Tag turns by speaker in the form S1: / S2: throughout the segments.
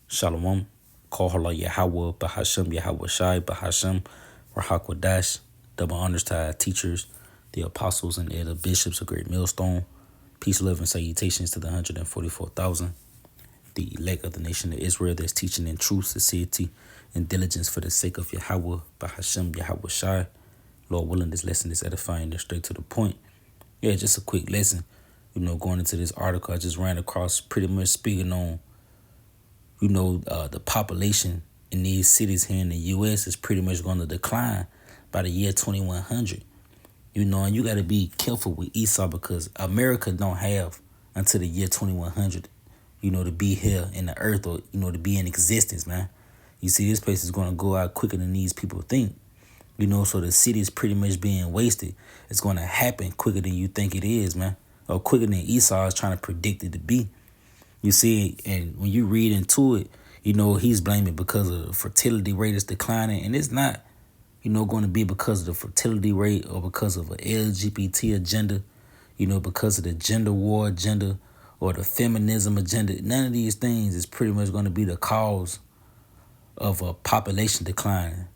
S1: Shalom. Kohala Yahweh, Bahashem Yahweh Shai, Bahashem, Rahakwadash. Double honors to our teachers, the apostles, and the bishops of Great Millstone. Peace, love, and salutations to the 144,000, the elect of the nation of Israel that's teaching in truth, sincerity, and diligence for the sake of Yahweh, Bahashem Yahweh Shai. Lord willing, this lesson is edifying and straight to the point. Yeah, just a quick lesson. Going into this article, I just ran across pretty much speaking on the population in these cities here in the U.S. is pretty much going to decline by the year 2100. And you got to be careful with Esau because America don't have until the year 2100, to be here in the earth or, to be in existence, man. You see, this place is going to go out quicker than these people think. So the city is pretty much being wasted. It's going to happen quicker than you think it is, man. Or quicker than Esau is trying to predict it to be. You see, and when you read into it, he's blaming because of the fertility rate is declining. And it's not, going to be because of the fertility rate or because of an LGBT agenda, because of the gender war agenda or the feminism agenda. None of these things is pretty much going to be the cause of a population decline.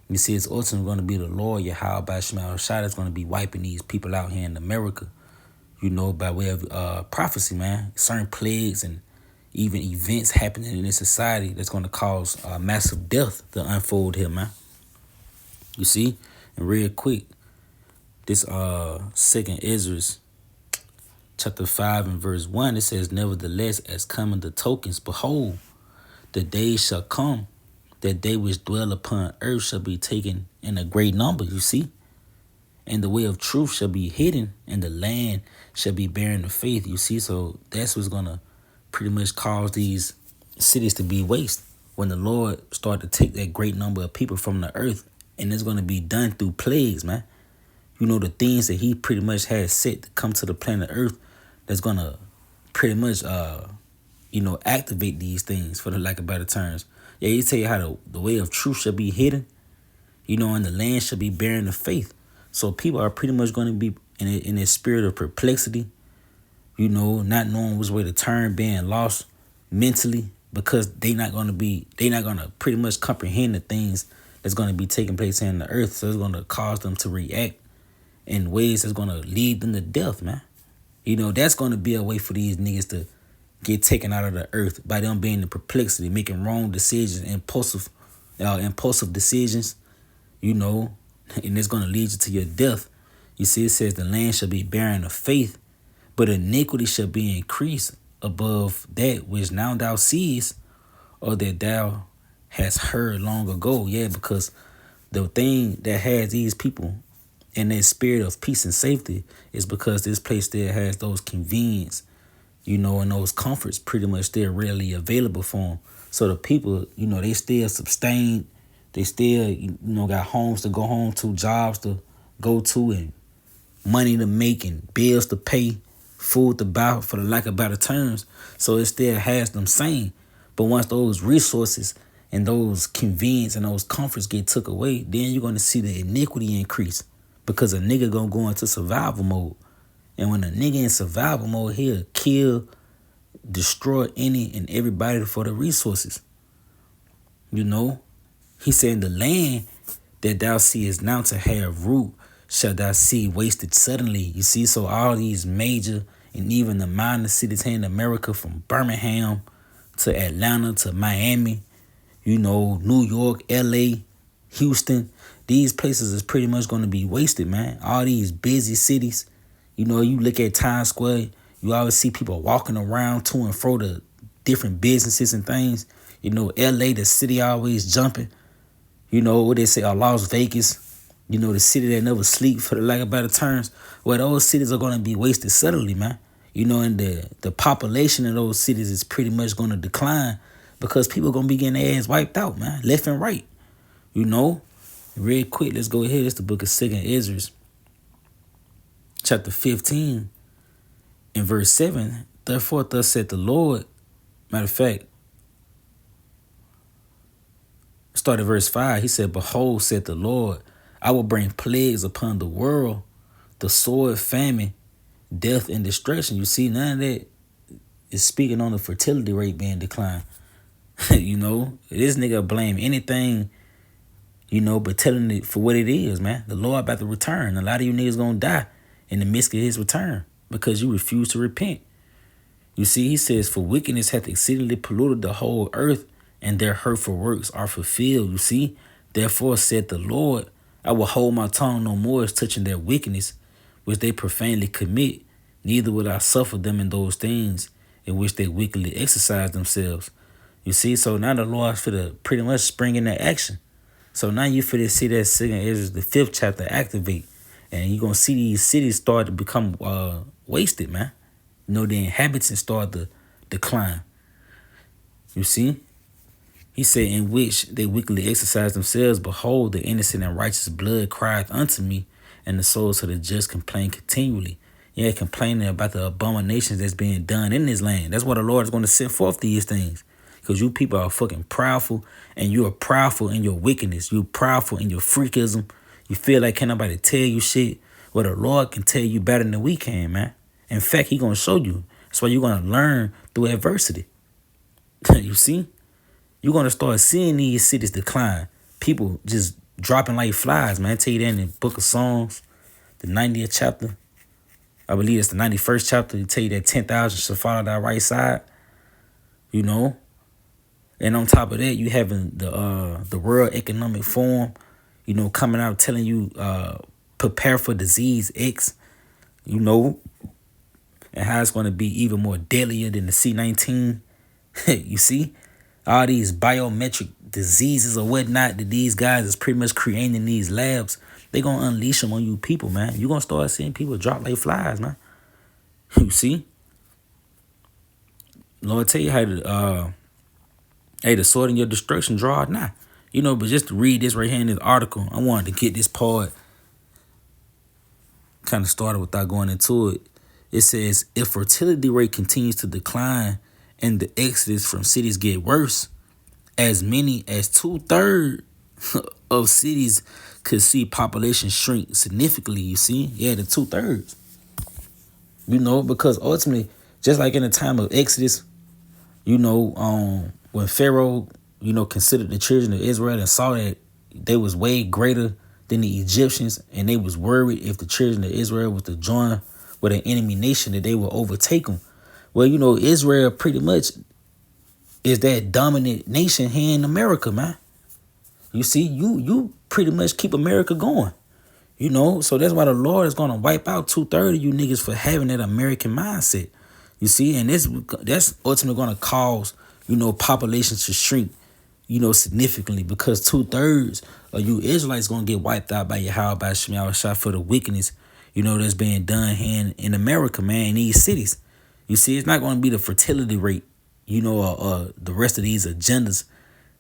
S1: You see, it's ultimately going to be the Lord, Yahweh Shema Shai, that's going to be wiping these people out here in America, by way of prophecy, man. Certain plagues and even events happening in this society that's going to cause massive death to unfold here, man. You see? And real quick, this second Ezra, chapter 5 and verse 1, it says, "Nevertheless, as coming the tokens, behold, the days shall come, that they which dwell upon earth shall be taken in a great number," you see? "And the way of truth shall be hidden, and the land shall be barren of faith," you see? So that's what's going to pretty much cause these cities to be waste when the Lord start to take that great number of people from the earth. And it's going to be done through plagues, man. The things that he pretty much has set to come to the planet Earth that's going to pretty much, activate these things, for the lack of better terms. Yeah, he tell you how the way of truth shall be hidden, and the land shall be barren of faith. So people are pretty much going to be in a spirit of perplexity, not knowing which way to turn, being lost mentally because they not going to pretty much comprehend the things that's going to be taking place here on the earth. So it's going to cause them to react in ways that's going to lead them to death, man. That's going to be a way for these niggas to get taken out of the earth by them being in perplexity, making wrong decisions, impulsive decisions, and it's going to lead you to your death. You see, it says the land shall be barren of faith, but iniquity shall be increased above that which now thou seest, or that thou hast heard long ago. Yeah, because the thing that has these people in that spirit of peace and safety is because this place still has those convenience, and those comforts pretty much still readily available for them. So the people, they still sustain. They still, got homes to go home to, jobs to go to, and money to make, and bills to pay, food to buy, for the lack of better terms. So it still has them sane. But once those resources and those convenience and those comforts get took away, then you're going to see the iniquity increase, because a nigga going to go into survival mode. And when a nigga in survival mode, he'll kill, destroy any and everybody for the resources. He said, "The land that thou seest now to have root shall thou see wasted suddenly." You see, so all these major and even the minor cities here in America, from Birmingham to Atlanta to Miami, New York, LA, Houston, these places is pretty much going to be wasted, man. All these busy cities, you look at Times Square, you always see people walking around to and fro to different businesses and things. LA, the city always jumping. What they say, Las Vegas, the city that never sleep, for the lack of better terms. Well, those cities are going to be wasted suddenly, man. And the population of those cities is pretty much going to decline because people are going to be getting their ass wiped out, man, left and right. Real quick, let's go ahead. It's the book of 2 Ezra, chapter 15, and verse 7. "Therefore, thus said the Lord," matter of fact, start at verse 5. He said, "Behold, said the Lord, I will bring plagues upon the world, the sword, famine, death, and destruction." You see, none of that is speaking on the fertility rate being declined. You know, this nigga blame anything, but telling it for what it is, man. The Lord about to return. A lot of you niggas gonna die in the midst of his return because you refuse to repent. You see, he says, for wickedness hath exceedingly polluted the whole earth, and their hurtful works are fulfilled. You see, therefore said the Lord, I will hold my tongue no more as touching their wickedness, which they profanely commit, neither will I suffer them in those things in which they wickedly exercise themselves. You see, so now the Lord's for the pretty much spring into action. So now you for to see that second Ezra, the 5th chapter activate, and you're gonna see these cities start to become wasted, man. The inhabitants start to decline. You see? He said, in which they wickedly exercise themselves, behold, the innocent and righteous blood crieth unto me, and the souls of the just complain continually. Yeah, complaining about the abominations that's being done in this land. That's why the Lord is going to set forth these things. Because you people are fucking proudful, and you are proudful in your wickedness. You're proudful in your freakism. You feel like can't nobody tell you shit. Well, the Lord can tell you better than we can, man. In fact, he going to show you. That's why you're going to learn through adversity. You see? You're going to start seeing these cities decline. People just dropping like flies, man. I tell you that in the book of Psalms, the 90th chapter. I believe it's the 91st chapter. They tell you that 10,000 shall fall on thy right side. And on top of that, you having the World Economic Forum, coming out telling you prepare for disease X, and how it's going to be even more deadlier than the C-19. You see? All these biometric diseases or whatnot that these guys is pretty much creating in these labs, they going to unleash them on you people, man. You're going to start seeing people drop like flies, man. You see? Lord tell you how to, the sword in your destruction, draw it now. But just to read this right here in this article, I wanted to get this part kind of started without going into it. It says, if fertility rate continues to decline and the exodus from cities get worse, as many as 2/3 of cities could see population shrink significantly. You see? Yeah, the 2/3. Because ultimately, just like in the time of Exodus, when Pharaoh, considered the children of Israel and saw that they was way greater than the Egyptians, and they was worried if the children of Israel was to join with an enemy nation that they would overtake them. Well, Israel pretty much is that dominant nation here in America, man. You see, you pretty much keep America going. So that's why the Lord is going to wipe out 2/3 of you niggas for having that American mindset. You see, and that's ultimately going to cause, populations to shrink, significantly, because 2/3 of you Israelites going to get wiped out by Yahweh by Shem Yahushua for the wickedness, that's being done here in America, man, in these cities. You see, it's not going to be the fertility rate, or the rest of these agendas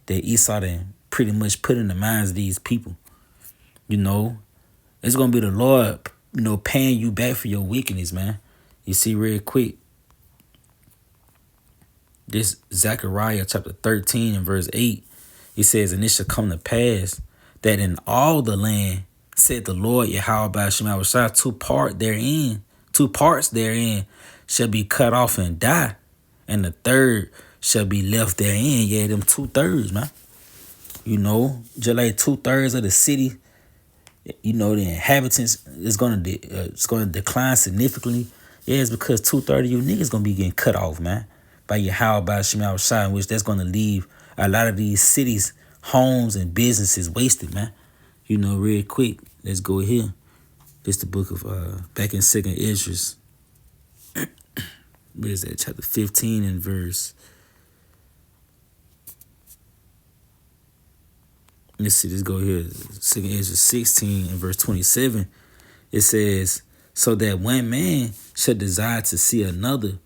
S1: that Esau then pretty much put in the minds of these people. It's going to be the Lord, paying you back for your wickedness, man. You see, real quick, this Zechariah chapter 13 and verse 8, he says, and it shall come to pass that in all the land, said the Lord Yahweh by Shem Yahushua, two parts therein shall be cut off and die, and the third shall be left therein. Yeah, them 2/3, man. Just like 2/3 of the city, the inhabitants is gonna decline significantly. Yeah, it's because 2/3 of you niggas gonna be getting cut off, man, by Yahweh by Shem Yahushua, in which that's gonna leave a lot of these cities, homes, and businesses wasted, man. Real quick, let's go here. This the book of back in 2nd Ezra. What is that? Chapter 15 and verse. Let's see, let's go here. 2nd Ezra 16 and verse 27. It says, so that one man should desire to see another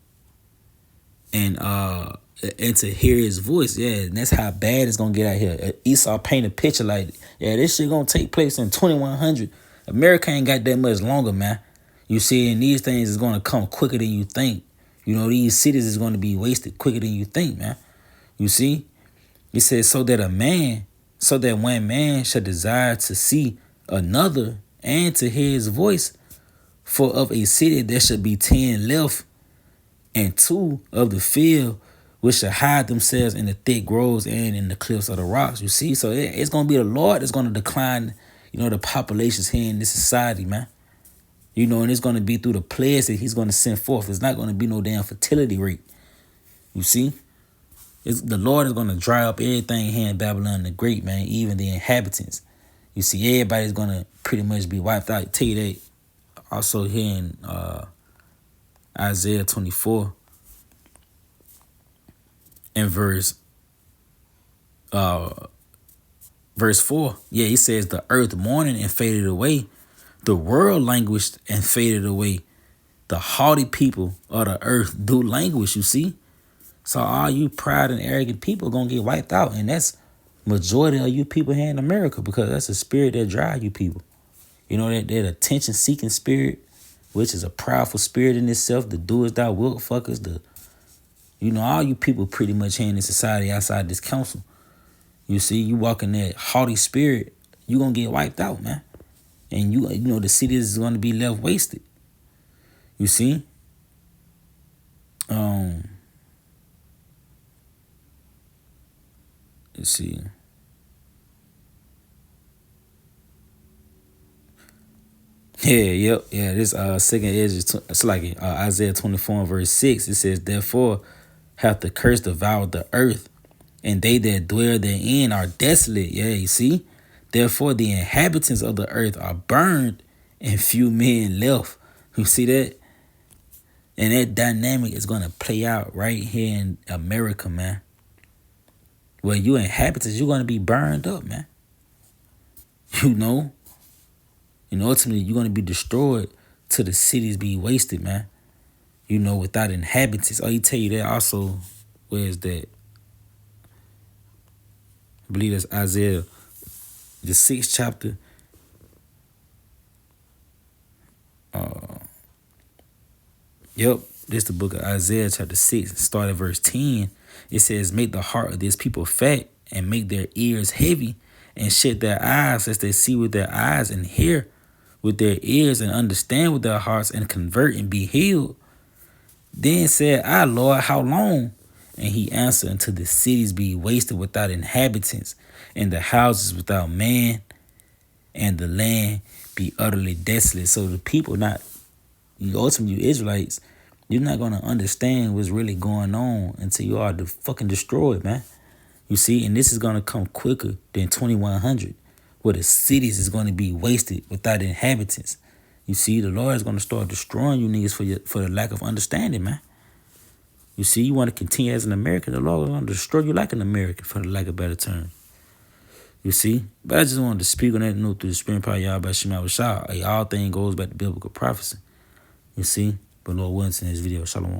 S1: and to hear his voice. Yeah, and that's how bad it's gonna get out here. Esau paint a picture like, yeah, this shit gonna take place in 2100. America ain't got that much longer, man. You see, and these things is gonna come quicker than you think. These cities is gonna be wasted quicker than you think, man. You see? It says, so that one man shall desire to see another and to hear his voice, for of a city there should be 10 left, and 2 of the field which shall hide themselves in the thick groves and in the cliffs of the rocks. You see, so it's gonna be the Lord that's gonna decline, the populations here in this society, man. And it's gonna be through the plagues that He's gonna send forth. It's not gonna be no damn fertility rate. You see, the Lord is gonna dry up everything here in Babylon the Great, man. Even the inhabitants. You see, everybody's gonna pretty much be wiped out. I tell you that. Also here in Isaiah 24 and verse 4. Yeah, he says the earth mourning and faded away. The world languished and faded away. The haughty people of the earth do languish, you see. So all you proud and arrogant people are going to get wiped out. And that's majority of you people here in America, because that's the spirit that drives you people. That attention-seeking spirit, which is a proudful spirit in itself, the doers thou wilt fuckers, all you people pretty much here in this society outside this council. You see, you walk in that haughty spirit, you going to get wiped out, man. And the city is going to be left wasted. You see? Let's see. Yeah. This second edge it's like Isaiah 24 and verse 6. It says, therefore hath the curse devoured the earth, and they that dwell therein are desolate. Yeah, you see? Therefore the inhabitants of the earth are burned, and few men left. You see that? And that dynamic is going to play out right here in America, man. Where you inhabitants, you're going to be burned up, man. Ultimately, you're going to be destroyed till the cities be wasted, man. Without inhabitants. Oh, he tell you that also. Where is that? I believe that's Isaiah, the 6th chapter. Yep, this is the book of Isaiah, chapter 6, start at verse 10. It says, make the heart of this people fat, and make their ears heavy, and shut their eyes, lest they see with their eyes, and hear with their ears, and understand with their hearts, and convert and be healed. Then said I, Lord, how long? And he answered, until the cities be wasted without inhabitants, and the houses without man, and the land be utterly desolate. So the people ultimately, you Israelites, you're not going to understand what's really going on until you are fucking destroyed, man. You see, and this is going to come quicker than 2100, where the cities is going to be wasted without inhabitants. You see, the Lord is going to start destroying you niggas for the lack of understanding, man. You see, you want to continue as an American, the Lord is going to destroy you like an American, for the lack of better term. You see? But I just wanted to speak on that note through the spirit power of Yahweh Shema Shah. All things goes back to biblical prophecy. You see? But Lord Williams in his video. Shalom.